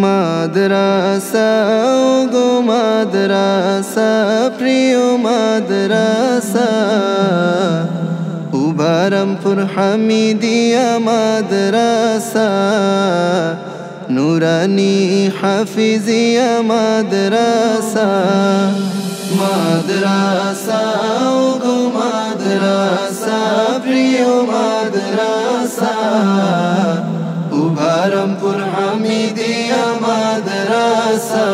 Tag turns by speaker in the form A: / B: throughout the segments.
A: মাদ্রাসা গো মাদ্রাসা প্রিয় মাদ্রাসা উবারামপুর হামিদিয়া মাদ্রাসা নুরানি হাফিজিয়া মাদ্রাসা মাদ্রাসা গো মাদ্রাসা প্রিয় মাদ্রাসা উবারামপুর হামিদিয়া মাদ্রাসা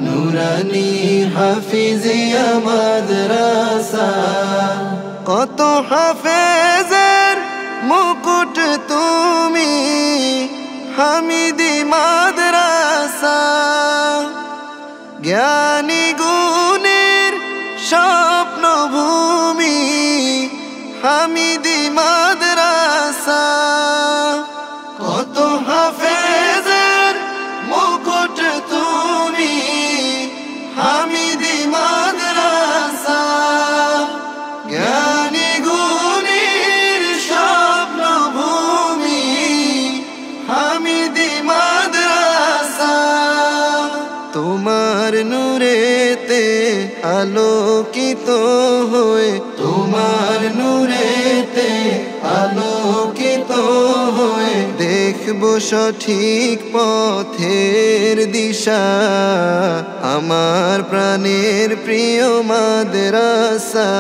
A: নুরানি হাফিজিয়া মাদ্রাসা কত হাফেজের মুকুট তুমি হামিদি মাদ্রাসা জ্ঞানী গুণের স্বপ্ন ভূমি হামিদি মাদ্রাসা কত হাফেজের মুকুট তুমি হামিদি মাদ্রাসা জ্ঞানী গুণের স্বপ্ন ভূমি হামিদি মাদ্রাসা তোমার নূরেতে আলোকিত হয়ে তোমার নূরেতে আলোকিত হয়ে দেখব সঠিক পথের দিশা আমার প্রাণের প্রিয় মাদ্রাসা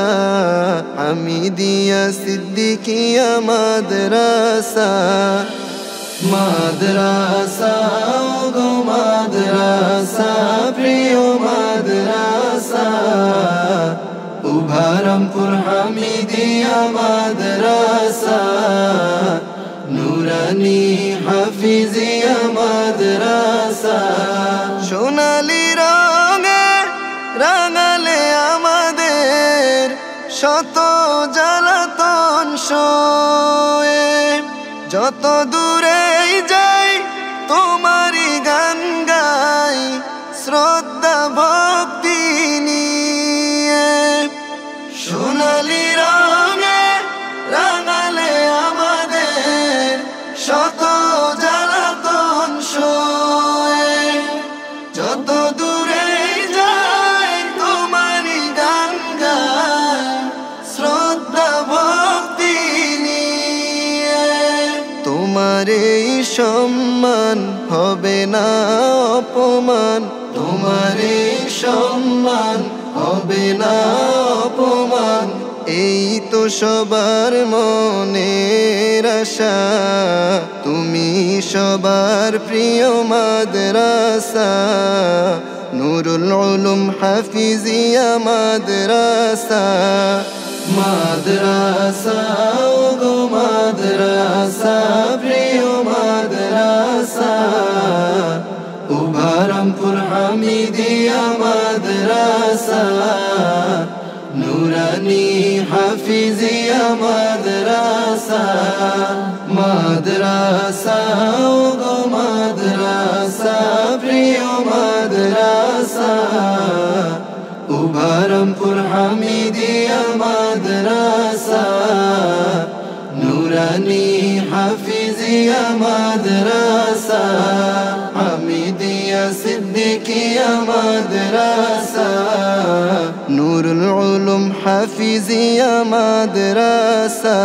A: হামিদিয়া সিদ্দিকিয়া মাদ্রাসা মাদ্রাসা গো মাদ্রাসা প্রিয় মাদ্রাসা উবারামপুর হামিদিয়া মাদ্রাসা নুরানি হাফিজিয়া মাদ্রাসা সোনালি রঙে রাঙালে আমাদের শত জ্বালাতন সয়ে যত দূরেই যাই তোমারই গান গাই শ্রদ্ধা ভক্তি নিয়ে সোনালি রঙে রাঙালে আমাদের শত জ্বালাতন সয়ে যত দূরেই যাই তোমারই গান গাই শ্রদ্ধা ভক্তি নিয়ে তোমার এই সম্মান হবে না অপমান তোমার এই সম্মান হবে না অপমান এই তো সবার মনের আশা তুমি সবার প্রিয় মাদ্রাসা নুরুল উলুম হাফিজিয়া মাদ্রাসা মাদ্রাসা গো মাদ্রাসা প্রিয় মাদ্রাসা উবারামপুর হামিদিয়া মাদ্রাসা নুরানি হাফিজিয়া মাদ্রাসা মাদ্রাসা গো মাদ্রাসা প্রিয় মাদ্রাসা উবারামপুর হামিদিয়া মাদ্রাসা নুরানি হাফিজিয়া মাদ্রাসা হামিদিয়া সিদ্দিকিয়া মাদ্রাসা নুরুল উলুম হাফিজিয়া মাদ্রাসা।